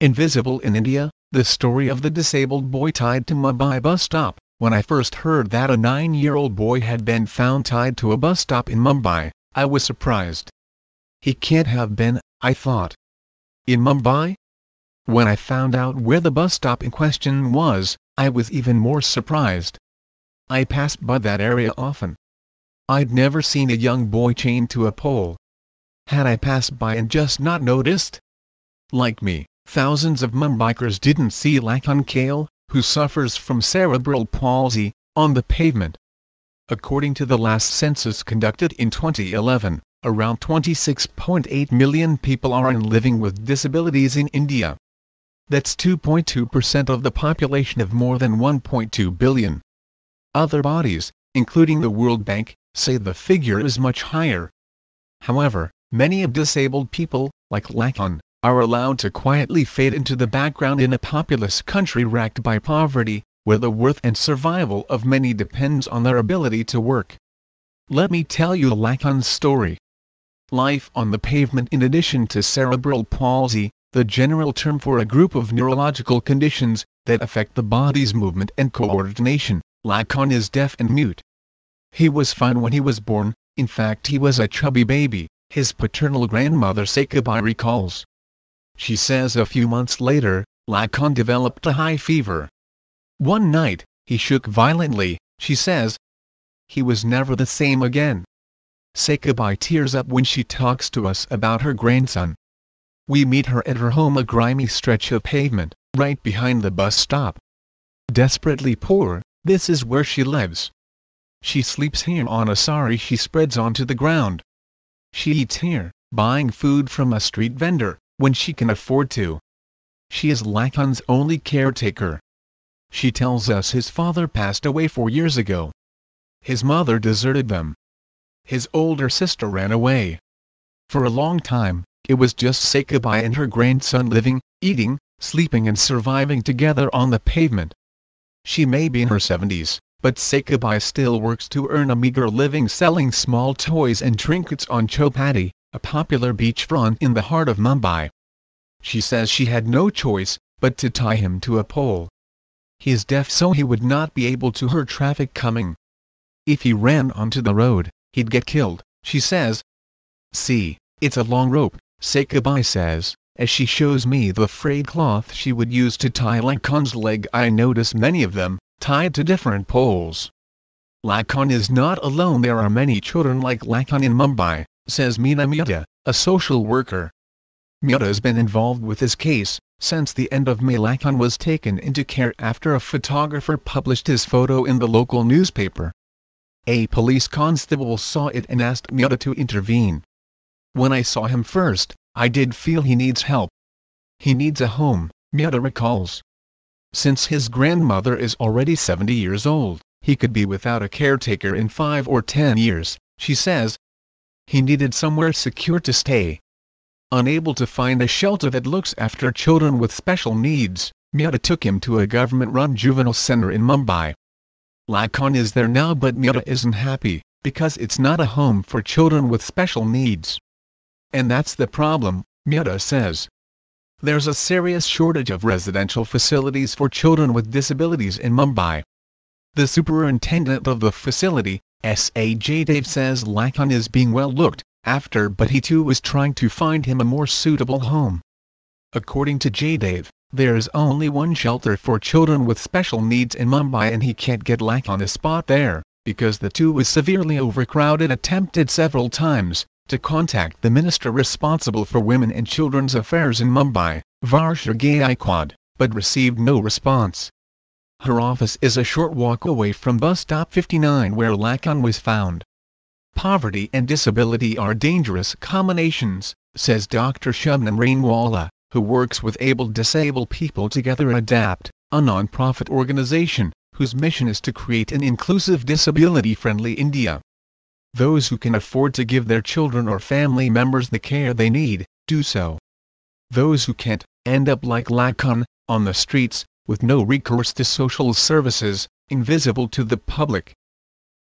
Invisible in India, the story of the disabled boy tied to Mumbai bus stop. When I first heard that a 9-year-old boy had been found tied to a bus stop in Mumbai, I was surprised. He can't have been, I thought. In Mumbai? When I found out where the bus stop in question was, I was even more surprised. I passed by that area often. I'd never seen a young boy chained to a pole. Had I passed by and just not noticed? Like me, thousands of Mumbaikars didn't see Lakhan Kale, who suffers from cerebral palsy, on the pavement. According to the last census conducted in 2011, around 26.8 million people are living with disabilities in India. That's 2.2% of the population of more than 1.2 billion. Other bodies, including the World Bank, say the figure is much higher. However, many of disabled people, like Lakhan, are allowed to quietly fade into the background in a populous country racked by poverty, where the worth and survival of many depends on their ability to work. Let me tell you Lakhan's story. Life on the pavement. In addition to cerebral palsy, the general term for a group of neurological conditions that affect the body's movement and coordination, Lakhan is deaf and mute. He was fine when he was born. In fact, he was a chubby baby, his paternal grandmother Sekabai recalls. She says a few months later, Lakhan developed a high fever. One night, he shook violently, she says. He was never the same again. Sekabai tears up when she talks to us about her grandson. We meet her at her home, a grimy stretch of pavement, right behind the bus stop. Desperately poor, this is where she lives. She sleeps here on a sari she spreads onto the ground. She eats here, buying food from a street vendor, when she can afford to. She is Lakhan's only caretaker. She tells us his father passed away 4 years ago. His mother deserted them. His older sister ran away. For a long time, it was just Sekabai and her grandson living, eating, sleeping and surviving together on the pavement. She may be in her 70s, but Sekabai still works to earn a meager living selling small toys and trinkets on Chowpatty, a popular beachfront in the heart of Mumbai. She says she had no choice but to tie him to a pole. He is deaf, so he would not be able to hear traffic coming. If he ran onto the road, he'd get killed, she says. See, it's a long rope, Sekabai says, as she shows me the frayed cloth she would use to tie Lakhan's leg. I notice many of them, tied to different poles. Lakhan is not alone. There are many children like Lakhan in Mumbai, says Meena Mehta, a social worker. Mehta has been involved with this case since the end of May. Lakhan was taken into care after a photographer published his photo in the local newspaper. A police constable saw it and asked Mehta to intervene. When I saw him first, I did feel he needs help. He needs a home, Mehta recalls. Since his grandmother is already 70 years old, he could be without a caretaker in 5 or 10 years, she says. He needed somewhere secure to stay. Unable to find a shelter that looks after children with special needs, Mehta took him to a government-run juvenile center in Mumbai. Lakhan is there now, but Mehta isn't happy, because it's not a home for children with special needs. And that's the problem, Mehta says. There's a serious shortage of residential facilities for children with disabilities in Mumbai. The superintendent of the facility, S.A. Jaydev, says Lakhan is being well looked after, but he too is trying to find him a more suitable home. According to Jaydev, there is only one shelter for children with special needs in Mumbai, and he can't get Lakhan a spot there, because the two is severely overcrowded. Attempted several times to contact the minister responsible for women and children's affairs in Mumbai, Varsha Gaikwad, but received no response. Her office is a short walk away from bus stop 59 where Lakhan was found. Poverty and disability are dangerous combinations, says Dr. Shubnam Rainwala, who works with disabled people together. Adapt, a non-profit organization, whose mission is to create an inclusive disability-friendly India. Those who can afford to give their children or family members the care they need, do so. Those who can't, end up like Lakhan, on the streets, with no recourse to social services, invisible to the public.